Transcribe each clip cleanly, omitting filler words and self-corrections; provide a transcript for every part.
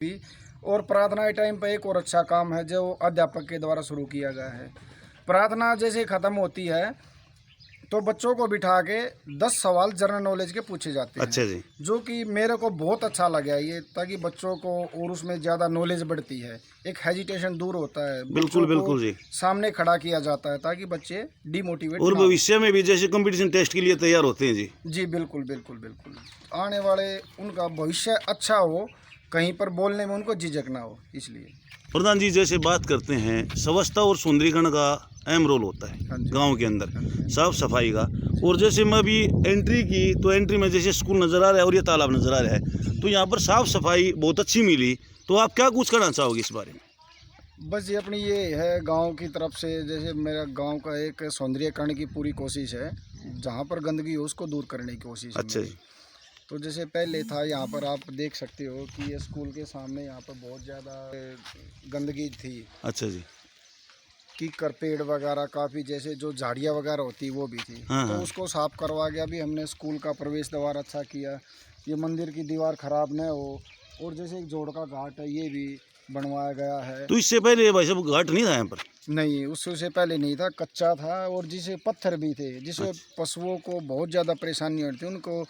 भी। और प्रार्थना के टाइम पे एक और अच्छा काम है जो अध्यापक के द्वारा शुरू किया गया है। प्रार्थना जैसे ख़त्म होती है तो बच्चों को बिठा के 10 सवाल जनरल नॉलेज के पूछे जाते हैं। अच्छा जी। जो कि मेरे को बहुत अच्छा लगा ये, ताकि बच्चों को और उसमें ज़्यादा नॉलेज बढ़ती है, एक हेजिटेशन दूर होता है, बिल्कुल बच्चों बिल्कुल को जी। सामने खड़ा किया जाता है ताकि बच्चे डिमोटिवेट और ना हो। भविष्य में भी जैसे कंपटीशन टेस्ट के लिए तैयार होते हैं जी। जी बिल्कुल बिल्कुल बिल्कुल, आने वाले उनका भविष्य अच्छा हो, कहीं पर बोलने में उनको झिझक ना हो, इसलिए। प्रधान जी जैसे बात करते हैं स्वच्छता और सुंदरीकरण का अहम रोल होता है हाँ जी। गांव के अंदर, हाँ जी। साफ सफाई का। और जैसे मैं अभी एंट्री की तो एंट्री में जैसे स्कूल नज़र आ रहा है और ये तालाब नज़र आ रहा है, तो यहाँ पर साफ सफाई बहुत अच्छी मिली। तो आप क्या कुछ कहना चाहोगे इस बारे में? बस ये अपनी ये है गांव की तरफ से, जैसे मेरा गांव का एक सौंदर्यीकरण की पूरी कोशिश है, जहां पर गंदगी हो उसको दूर करने की कोशिश है अच्छा मेरी। जी। तो जैसे पहले था, यहाँ पर आप देख सकते हो कि ये स्कूल के सामने यहाँ पर बहुत ज़्यादा गंदगी थी। अच्छा जी। कीकर पेड़ वगैरह काफ़ी, जैसे जो झाड़ियाँ वगैरह होती वो भी थी। हाँ तो हाँ। उसको साफ करवा के अभी हमने स्कूल का प्रवेश द्वार अच्छा किया, ये मंदिर की दीवार ख़राब न हो। और जैसे एक जोड़ का घाट है ये भी बनवाया गया है। तो इससे पहले भाई साहब घाट नहीं था यहाँ पर? नहीं, उससे पहले नहीं था, कच्चा था। और जिसे पत्थर भी थे, जिसे अच्छा। पशुओं को बहुत ज़्यादा परेशानी होती थी, उनको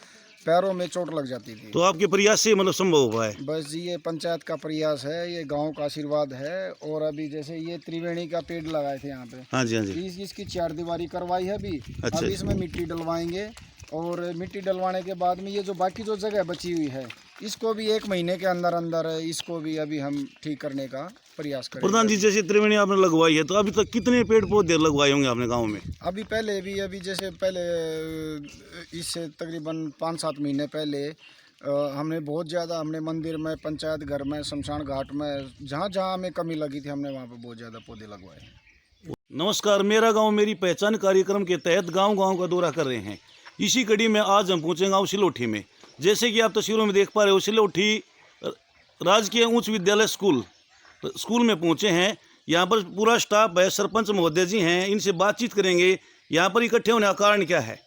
पैरों में चोट लग जाती थी। तो आपके प्रयास से मतलब संभव हुआ है? बस ये पंचायत का प्रयास है, ये गांव का आशीर्वाद है। और अभी जैसे ये त्रिवेणी का पेड़ लगाए थे यहाँ पे, हाँ जी हाँ जी। इसकी चारदीवारी करवाई है अभी। अच्छा अभी जी। इसमें मिट्टी डलवाएंगे, और मिट्टी डलवाने के बाद में ये जो बाकी जो जगह बची हुई है, इसको भी 1 महीने के अंदर अंदर इसको भी अभी हम ठीक करने का प्रयास करेंगे। प्रधान जी जैसे त्रिवेणी आपने लगवाई है, तो अभी तक कितने पेड़ पौधे लगवाए होंगे आपने गाँव में? अभी पहले भी, अभी जैसे पहले इससे तकरीबन 5-7 महीने पहले हमने बहुत ज़्यादा, हमने मंदिर में, पंचायत घर में, शमशान घाट में, जहाँ जहाँ हमें कमी लगी थी हमने वहाँ पे बहुत ज़्यादा पौधे लगवाए। नमस्कार, मेरा गांव मेरी पहचान कार्यक्रम के तहत गांव-गांव का दौरा कर रहे हैं। इसी कड़ी में आज हम पहुंचे गांव सिलोठी में। जैसे कि आप तस्वीरों में देख पा रहे हो, सिलोठी राजकीय उच्च विद्यालय स्कूल में पहुंचे हैं। यहां पर पूरा स्टाफ है, सरपंच महोदय जी हैं, इनसे बातचीत करेंगे यहाँ पर इकट्ठे होने का कारण क्या है।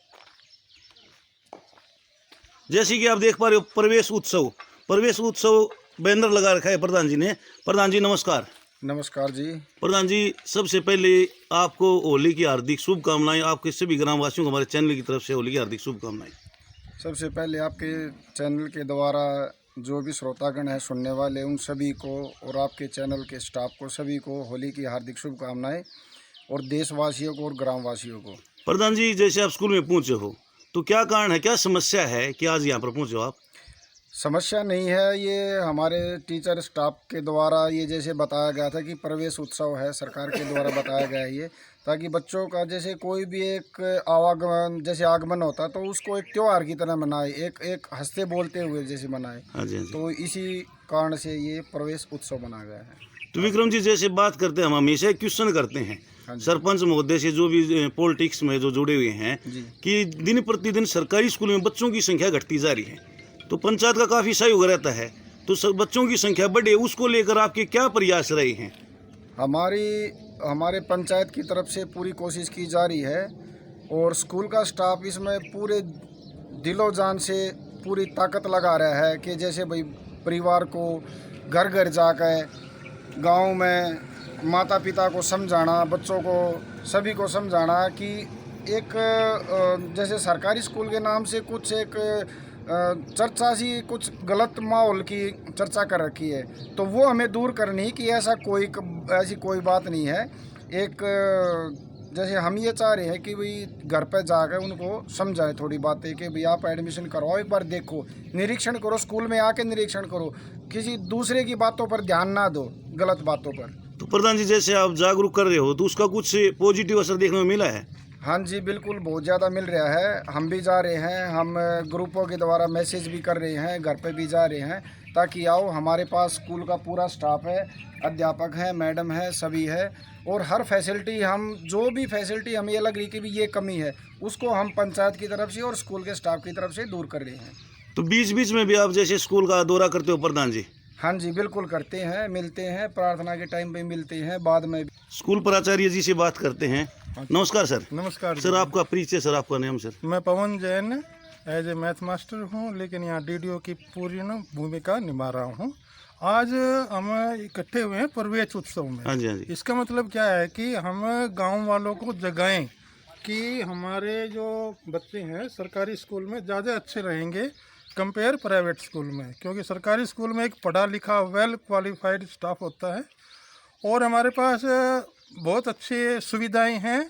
जैसे कि आप देख पा रहे हो, प्रवेश उत्सव बैनर लगा रखा है प्रधान जी ने। प्रधान जी नमस्कार। नमस्कार जी। प्रधान जी सबसे पहले आपको होली की हार्दिक शुभकामनाएं। आपके सभी ग्रामवासियों को हमारे चैनल की तरफ से होली की हार्दिक शुभकामनाएं। सबसे पहले आपके चैनल के द्वारा जो भी श्रोतागण है, सुनने वाले, उन सभी को, और आपके चैनल के स्टाफ को, सभी को होली की हार्दिक शुभकामनाएं, और देशवासियों को और ग्रामवासियों को। प्रधान जी जैसे आप स्कूल में पहुंचे हो, तो क्या कारण है, क्या समस्या है कि आज यहाँ पर पहुंचे हो आप? समस्या नहीं है, ये हमारे टीचर स्टाफ के द्वारा ये जैसे बताया गया था कि प्रवेश उत्सव है, सरकार के द्वारा बताया गया है ये, ताकि बच्चों का जैसे कोई भी एक आवागमन, जैसे आगमन होता है तो उसको एक त्यौहार की तरह मनाए, एक हंसते बोलते हुए जैसे मनाए। हाँ जी हाँ जी। तो इसी कारण से ये प्रवेश उत्सव मनाया गया है। तो विक्रम जी जैसे बात करते हैं, हम हमेशा क्वेश्चन करते हैं सरपंच महोदय से, जो भी पॉलिटिक्स में जो जुड़े हुए हैं, कि दिन प्रतिदिन सरकारी स्कूल में बच्चों की संख्या घटती जा रही है, तो पंचायत का काफ़ी सहयोग रहता है, तो बच्चों की संख्या बढ़े, उसको लेकर आपके क्या प्रयास रहे हैं? हमारे पंचायत की तरफ से पूरी कोशिश की जा रही है, और स्कूल का स्टाफ इसमें पूरे दिलो जान से पूरी ताकत लगा रहा है कि जैसे भाई परिवार को घर घर जाकर गांव में माता पिता को समझाना, बच्चों को सभी को समझाना कि एक जैसे सरकारी स्कूल के नाम से कुछ एक चर्चा सी, कुछ गलत माहौल की चर्चा कर रखी है, तो वो हमें दूर करनी कि ऐसी कोई बात नहीं है। एक जैसे हम ये चाह रहे हैं कि भाई घर पे जाकर उनको समझाएं थोड़ी बातें, कि भाई आप एडमिशन करवाओ, एक बार देखो, निरीक्षण करो, स्कूल में आके निरीक्षण करो, किसी दूसरे की बातों पर ध्यान ना दो, गलत बातों पर। तो प्रधान जी जैसे आप जागरूक कर रहे हो, तो उसका कुछ पॉजिटिव असर देखने में मिला है? हाँ जी बिल्कुल, बहुत ज़्यादा मिल रहा है। हम भी जा रहे हैं, हम ग्रुपों के द्वारा मैसेज भी कर रहे हैं, घर पे भी जा रहे हैं, ताकि आओ। हमारे पास स्कूल का पूरा स्टाफ है, अध्यापक है, मैडम है, सभी है, और हर फैसिलिटी, हम जो भी फैसिलिटी हमें ये लग रही कि भी ये कमी है, उसको हम पंचायत की तरफ से और स्कूल के स्टाफ की तरफ से दूर कर रहे हैं। तो बीच बीच में भी आप जैसे स्कूल का दौरा करते हो प्रधान जी? हाँ जी बिल्कुल करते हैं, मिलते हैं, प्रार्थना के टाइम पे मिलते हैं, बाद में। स्कूल प्राचार्य जी से बात करते हैं। नमस्कार सर। नमस्कार सर, आपका परिचय, सर आपका नाम सर? मैं Pawan Jain as a math master हूँ, लेकिन यहाँ डीडीओ की पूरी भूमिका निभा रहा हूँ। आज हम इकट्ठे हुए हैं प्रवेश उत्सव में। हाँ जी, हाँ जी। इसका मतलब क्या है कि हम गांव वालों को जगाएं कि हमारे जो बच्चे हैं सरकारी स्कूल में ज़्यादा अच्छे रहेंगे कंपेयर प्राइवेट स्कूल में, क्योंकि सरकारी स्कूल में एक पढ़ा लिखा वेल क्वालिफाइड स्टाफ होता है और हमारे पास बहुत अच्छी सुविधाएं हैं।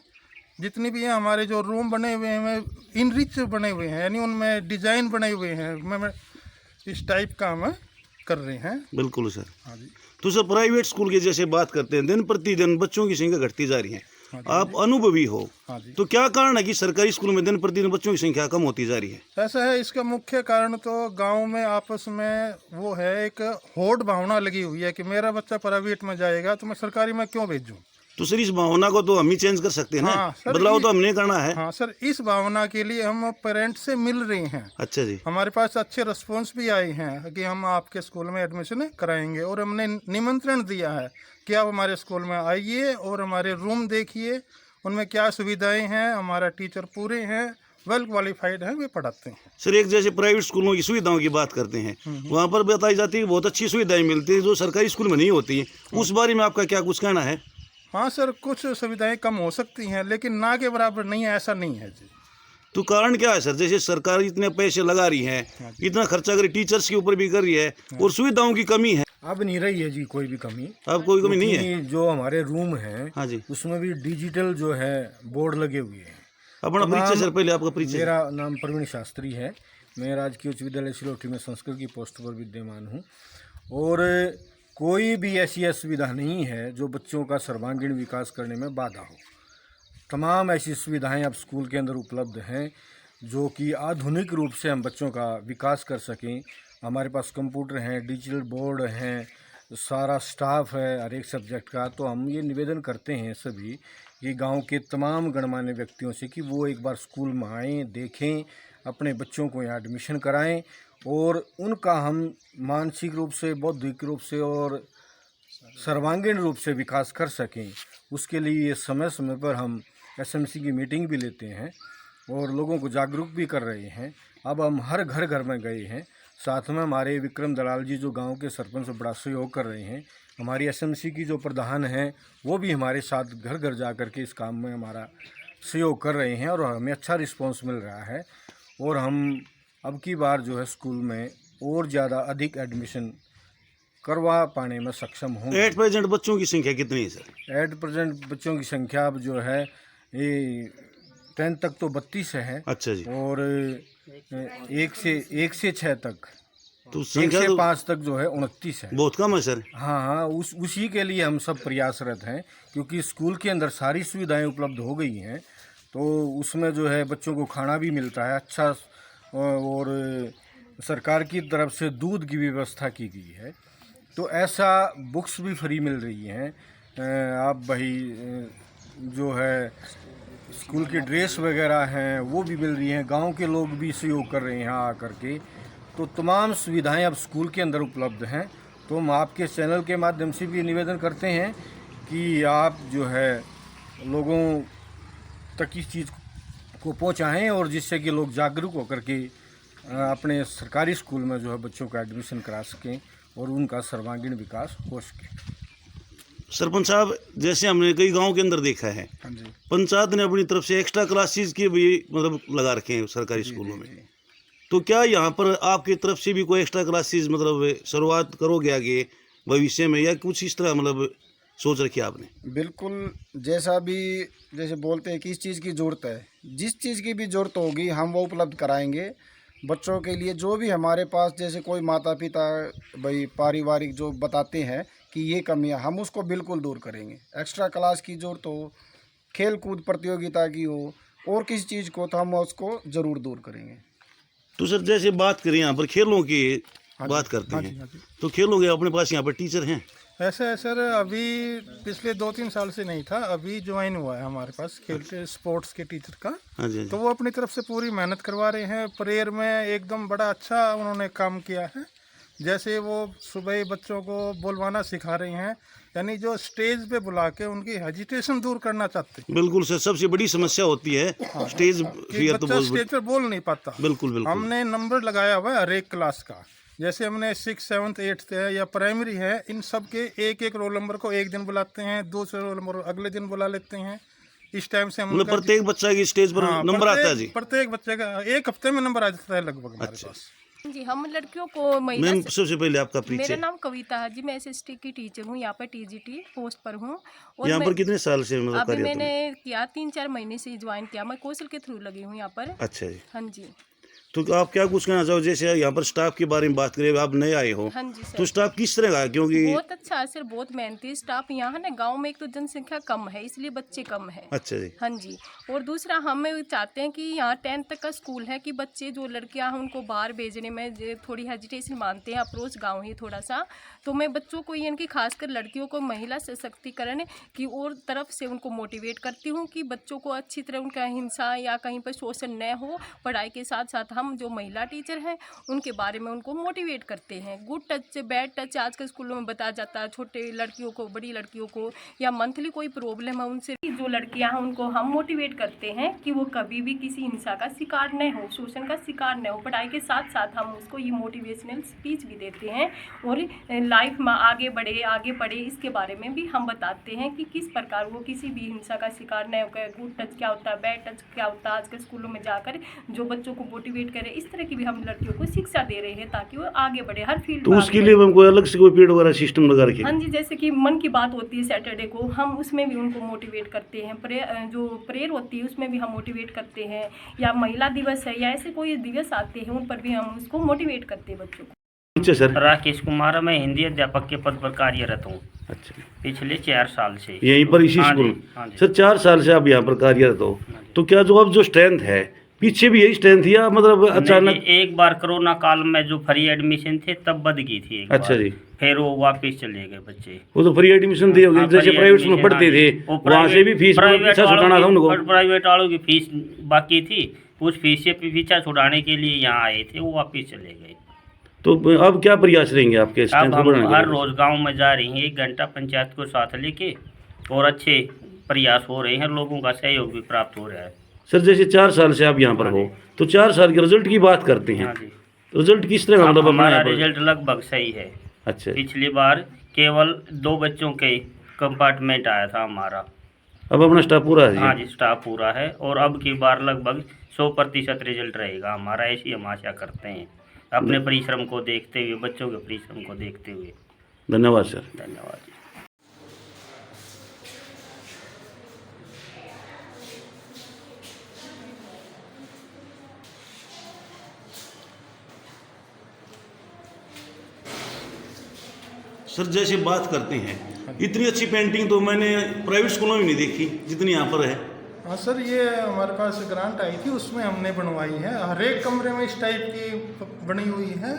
जितनी भी हैं हमारे जो रूम बने हुए हैं इनरिच बने हुए हैं, यानी उनमें डिज़ाइन बने हुए हैं, मैं इस टाइप का हम कर रहे हैं। बिल्कुल सर। हाँ जी। तो सर प्राइवेट स्कूल की जैसे बात करते हैं, दिन प्रतिदिन बच्चों की संख्या घटती जा रही है, हाँ जी। आप अनुभवी हो, हाँ जी। तो क्या कारण है कि सरकारी स्कूल में दिन प्रतिदिन बच्चों की संख्या कम होती जा रही है? ऐसा है, इसका मुख्य कारण तो गांव में आपस में वो है, एक होड़ भावना लगी हुई है कि मेरा बच्चा प्राइवेट में जाएगा तो मैं सरकारी में क्यों भेजूं। तो सर इस भावना को तो हम ही चेंज कर सकते हैं ना। हाँ, सर, बदलाव तो हमने करना है। हाँ सर, इस भावना के लिए हम पेरेंट्स से मिल रहे हैं। अच्छा जी। हमारे पास अच्छे रिस्पॉन्स भी आए हैं कि हम आपके स्कूल में एडमिशन कराएंगे और हमने निमंत्रण दिया है कि आप हमारे स्कूल में आइए और हमारे रूम देखिए, उनमें क्या सुविधाएं हैं, हमारा टीचर पूरे हैं, वेल क्वालिफाइड हैं, वे पढ़ाते हैं। सर एक जैसे प्राइवेट स्कूलों की सुविधाओं की बात करते हैं, वहाँ पर बताई जाती है कि बहुत अच्छी सुविधाएं मिलती है जो सरकारी स्कूल में नहीं होती है, उस बारे में आपका क्या कुछ कहना है? हाँ सर, कुछ सुविधाएं कम हो सकती हैं लेकिन ना के बराबर नहीं है, ऐसा नहीं है जी। तो कारण क्या है सर? जैसे सरकार इतने पैसे लगा रही है, इतना खर्चा कर रही, टीचर्स के ऊपर भी कर रही है और सुविधाओं की कमी है। अब नहीं रही है जी कोई भी कमी। अब कोई कमी नहीं है। क्योंकि जो हमारे रूम हैं हाँ जी। उसमें भी डिजिटल जो है बोर्ड लगे हुए हैं। अपना परिचय सर, पहले आपका परिचय। मेरा नाम प्रवीण शास्त्री है। मैं राजकीय उच्च विद्यालय सिलोटी में संस्कृत की पोस्ट पर विद्यमान हूँ और कोई भी ऐसी असुविधा नहीं है जो बच्चों का सर्वांगीण विकास करने में बाधा हो। तमाम ऐसी सुविधाएं अब स्कूल के अंदर उपलब्ध हैं जो कि आधुनिक रूप से हम बच्चों का विकास कर सकें। हमारे पास कंप्यूटर हैं, डिजिटल बोर्ड हैं, सारा स्टाफ है हर एक सब्जेक्ट का। तो हम ये निवेदन करते हैं सभी कि गांव के तमाम गणमान्य व्यक्तियों से कि वो एक बार स्कूल में आएँ, देखें, अपने बच्चों को यहाँ एडमिशन कराएं और उनका हम मानसिक रूप से, बौद्धिक रूप से और सर्वांगीण रूप से विकास कर सकें। उसके लिए समय समय पर हम एसएमसी की मीटिंग भी लेते हैं और लोगों को जागरूक भी कर रहे हैं। अब हम हर घर घर में गए हैं। साथ में हमारे विक्रम दलाल जी जो गांव के सरपंच बड़ा सहयोग कर रहे हैं। हमारी एसएमसी की जो प्रधान हैं वो भी हमारे साथ घर घर जा कर के इस काम में हमारा सहयोग कर रहे हैं और हमें अच्छा रिस्पांस मिल रहा है। और हम अब की बार जो है स्कूल में और ज़्यादा अधिक एडमिशन करवा पाने में सक्षम होंगे। एट प्रेजेंट बच्चों की संख्या कितनी है सर? एट प्रेजेंट बच्चों की संख्या अब जो है ये 10 तक तो 32 है। अच्छा जी। और एक से 6 तक, तो 1 संख्या से तो 5 तक जो है 29 है। बहुत कम है सर। हाँ, उसी के लिए हम सब प्रयासरत हैं क्योंकि स्कूल के अंदर सारी सुविधाएं उपलब्ध हो गई हैं। तो उसमें जो है बच्चों को खाना भी मिलता है अच्छा और सरकार की तरफ से दूध की व्यवस्था की गई है। तो ऐसा बुक्स भी फ्री मिल रही हैं। आप भाई जो है स्कूल की ड्रेस वगैरह हैं वो भी मिल रही हैं। गांव के लोग भी सहयोग कर रहे हैं यहाँ आकर के। तो तमाम सुविधाएं अब स्कूल के अंदर उपलब्ध हैं। तो हम आपके चैनल के माध्यम से भी निवेदन करते हैं कि आप जो है लोगों तक इस चीज़ को पहुँचाएँ और जिससे कि लोग जागरूक होकर के अपने सरकारी स्कूल में जो है बच्चों का एडमिशन करा सकें और उनका सर्वांगीण विकास हो सके। सरपंच साहब, जैसे हमने कई गांव के अंदर देखा है, हाँ जी। पंचायत ने अपनी तरफ से एक्स्ट्रा क्लासेस के भी मतलब लगा रखे हैं सरकारी स्कूलों में। तो क्या यहाँ पर आपकी तरफ से भी कोई एक्स्ट्रा क्लासेस मतलब शुरुआत करोगे आगे भविष्य में, या कुछ इस तरह मतलब सोच रखी है आपने? बिल्कुल, जैसा भी जैसे बोलते हैं किस चीज़ की ज़रूरत है, जिस चीज़ की भी ज़रूरत होगी हम वो उपलब्ध कराएंगे बच्चों के लिए। जो भी हमारे पास जैसे कोई माता पिता भाई पारिवारिक जो बताते हैं कि ये कमियां, हम उसको बिल्कुल दूर करेंगे। एक्स्ट्रा क्लास की ज़रूरत हो, खेल कूद प्रतियोगिता की हो और किसी चीज़ को, तो हम उसको ज़रूर दूर करेंगे। तो सर जैसे बात करें यहाँ पर खेलों की बात करते हैं, तो खेलों के अपने पास यहाँ पर टीचर हैं? ऐसा है सर, अभी पिछले 2-3 साल से नहीं था, अभी ज्वाइन हुआ है हमारे पास खेल स्पोर्ट्स के टीचर का। हाँ जी। तो वो अपनी तरफ से पूरी मेहनत करवा रहे हैं। प्रेयर में एकदम बड़ा अच्छा उन्होंने काम किया है। जैसे वो सुबह बच्चों को बोलवाना सिखा रहे हैं, यानी जो स्टेज पे बुला के उनकी हेजिटेशन दूर करना चाहते हैं। बिल्कुल सर, सबसे बड़ी समस्या होती है स्टेज फियर। तो बच्चा स्टेज पर बोल नहीं पाता। बिल्कुल बिल्कुल। हमने नंबर लगाया हुआ है हर एक क्लास का जैसे हमने 6, 7, 8 है या प्राइमरी है, इन सब के एक एक रोल नंबर को एक दिन बुलाते हैं, दूसरे रोल नंबर अगले दिन बुला लेते हैं। इस टाइम से हम मतलब उनका प्रत्येक बच्चा की स्टेज पर हाँ, नंबर आता है जी? प्रत्येक बच्चे का 1 हफ्ते में नंबर आ जाता है लगभग हमारे अच्छा। पास। जी, हम लड़कियों को महिला मैम सबसे पहले आपका मेरा परिचय। नाम कविता है जी। मैं एसएसटी की टीचर हूँ, यहाँ पर टीजीटी पोस्ट पर हूँ। और यहाँ मैं पर कितने साल से मतलब अभी कार्यरत मैंने हैं? किया 3-4 महीने से ज्वाइन किया। मैं कौशल के थ्रू लगी हूँ यहाँ पर। अच्छा जी। हाँ जी। तो आप क्या कुछ कहना चाहो, जैसे यहाँ पर स्टाफ के बारे में बात करें, आप नए आए हो, हाँ जी सर। तो स्टाफ किस तरह का है? क्योंकि बहुत अच्छा है सर, बहुत मेहनती स्टाफ यहाँ है ना। गांव में एक तो जनसंख्या कम है, इसलिए बच्चे कम है। अच्छा जी। हाँ जी। और दूसरा हम चाहते हैं कि यहाँ 10th तक का स्कूल है, कि बच्चे जो लड़कियाँ हैं उनको बाहर भेजने में थोड़ी हेजिटेशन मानते हैं। अप्रोच गांव ही थोड़ा सा, तो मैं बच्चों को यानी खासकर लड़कियों को महिला सशक्तिकरण की और तरफ से उनको मोटिवेट करती हूँ कि बच्चों को अच्छी तरह उनका हिंसा या कहीं पर शोषण न हो। पढ़ाई के साथ साथ हम जो महिला टीचर हैं उनके बारे में उनको मोटिवेट करते हैं। गुड टच, बैड टच आजकल स्कूलों में बताया जाता है, छोटे लड़कियों को, बड़ी लड़कियों को, या मंथली कोई प्रॉब्लम है उनसे जो लड़कियां हैं उनको हम मोटिवेट करते हैं कि वो कभी भी किसी हिंसा का शिकार न हो, शोषण का शिकार न हो। पढ़ाई के साथ साथ हम उसको ये मोटिवेशनल स्पीच भी देते हैं और लाइफ में आगे बढ़े इसके बारे में भी हम बताते हैं कि किस प्रकार वो किसी भी हिंसा का शिकार न होकर। गुड टच क्या होता है, बैड टच क्या होता है, आजकल स्कूलों में जाकर जो बच्चों को मोटिवेट करे, इस तरह की भी हम लड़कियों को शिक्षा दे रहे हैं ताकि वो आगे बढ़े हर फील्ड तो में उसके आगे लिए कोई अलग से कोई पीरियड वगैरह सिस्टम लगा रखे? हाँ जी, जैसे कि मन की बात होती है सैटरडे को, हम उसमें भी उनको मोटिवेट करते हैं। जो प्रेयर होती है उसमें भी हम मोटिवेट करते हैं, या महिला दिवस है या ऐसे कोई दिवस आते हैं उन पर भी हम उसको मोटिवेट करते हैं बच्चों को। अच्छा सर। राकेश कुमार, मैं हिंदी अध्यापक के पद पर कार्यरत हूँ अच्छा, पिछले 4 साल से। यहीं पर इसी हाँ जी, स्कूल? हाँ जी। सर 4 साल से आप यहाँ पर कार्यरत हो, तो क्या जो अब जो स्ट्रेंथ है, पीछे भी यही स्ट्रेंथ या मतलब अचानक? नहीं, एक बार कोरोना काल में जो फ्री एडमिशन थे तब बद गई थी एक अच्छा बार। जी। फिर वो वापस चले गए बच्चे। वो तो फ्री एडमिशन दी होगी, हाँ, जैसे फ्री प्राइवेट में एडमिशन, पढ़ते हाँ थे जी। वो वहाँ से भी फीस पीछा छुड़ाना था उनको। प्राइवेट वालों की फीस बाकी थी, उस फीस से पीछा छुड़ाने के लिए यहाँ आए थे, वो वापस चले गए। तो अब क्या प्रयास रहेंगे आपके स्ट्रेंथ अब को हम बढ़ाने के हर लिए? रोज गांव में जा रही हैं, 1 घंटा पंचायत को साथ लेके, और अच्छे प्रयास हो रहे हैं, लोगों का सहयोग भी प्राप्त हो रहा है। सर जैसे 4 साल से आप यहाँ पर हो, तो 4 साल के रिजल्ट की बात करते हैं, हाँ जी। रिजल्ट किस तरह का मतलब अपने हमारा यहाँ पर? रिजल्ट लगभग सही है। अच्छा, पिछली बार केवल 2 बच्चों के कंपार्टमेंट आया था हमारा। अब अपना स्टाफ पूरा है? हाँ जी, स्टाफ पूरा है, और अब की बार लगभग 100% रिजल्ट रहेगा हमारा, ऐसी हम आशा करते हैं, अपने परिश्रम को देखते हुए, बच्चों के परिश्रम को देखते हुए। धन्यवाद सर। धन्यवाद जी। सर जैसे बात करते हैं, इतनी अच्छी पेंटिंग तो मैंने प्राइवेट स्कूलों में नहीं देखी जितनी यहाँ पर है। हाँ सर, ये हमारे पास ग्रांट आई थी, उसमें हमने बनवाई है। हर एक कमरे में इस टाइप की बनी हुई है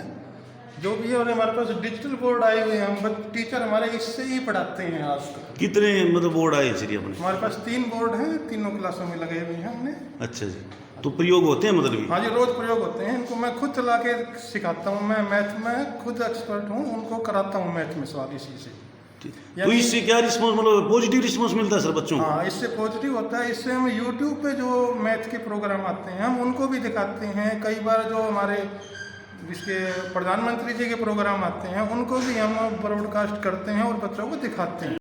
जो भी है। और हमारे पास डिजिटल बोर्ड आए हुए हैं, हम टीचर हमारे इससे ही पढ़ाते हैं आज तक। कितने मतलब बोर्ड आए सर अपने? हमारे पास 3 बोर्ड हैं, तीनों क्लासों में लगे हुए हैं हमने। अच्छा जी, तो प्रयोग होते हैं मतलब? हाँ जी, रोज़ प्रयोग होते हैं। इनको मैं खुद चला के सिखाता हूँ, मैं मैथ में खुद एक्सपर्ट हूँ, उनको कराता हूँ मैथ में सवाल इसी से। तो इससे क्या रिस्पॉन्स, मतलब पॉजिटिव रिस्पॉन्स मिलता है सर बच्चों को? हाँ, इससे पॉजिटिव होता है। इससे हम यूट्यूब पे जो मैथ के प्रोग्राम आते हैं हम उनको भी दिखाते हैं। कई बार जो हमारे इसके प्रधानमंत्री जी के प्रोग्राम आते हैं उनको भी हम ब्रॉडकास्ट करते हैं और बच्चों को दिखाते हैं।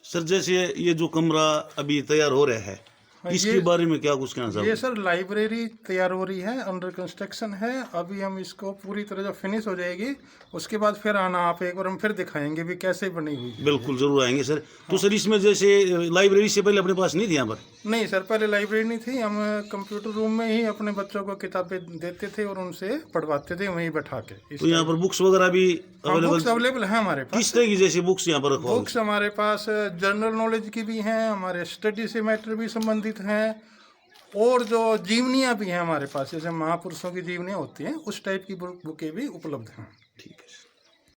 सर जैसे ये जो कमरा अभी तैयार हो रहा है, इसके बारे में क्या कुछ कहना चाहोगे? ये सर लाइब्रेरी तैयार हो रही है, अंडर कंस्ट्रक्शन है। अभी हम इसको पूरी तरह जब फिनिश हो जाएगी उसके बाद फिर आना आप, एक बार हम फिर दिखाएंगे भी कैसे बनी हुई है। बिल्कुल जरूर आएंगे सर। तो सर इसमें जैसे लाइब्रेरी से पहले अपने पास नहीं थी यहाँ पर? नहीं सर, पहले लाइब्रेरी नहीं थी। हम कंप्यूटर रूम में ही अपने बच्चों को किताबें देते थे और उनसे पढ़वाते थे वहीं बैठा के। तो यहाँ पर बुक्स वगैरह भी बुक्स अवेलेबल है हमारे पास। किस तरह की जैसे बुक्स यहाँ पर रखवा? बुक्स हमारे पास जनरल नॉलेज की भी हैं, हमारे स्टडी से मैटर भी संबंधित हैं, और जो जीवनियाँ भी हैं हमारे पास, जैसे महापुरुषों की जीवनियाँ होती हैं उस टाइप की बुकें भी उपलब्ध हैं। ठीक है।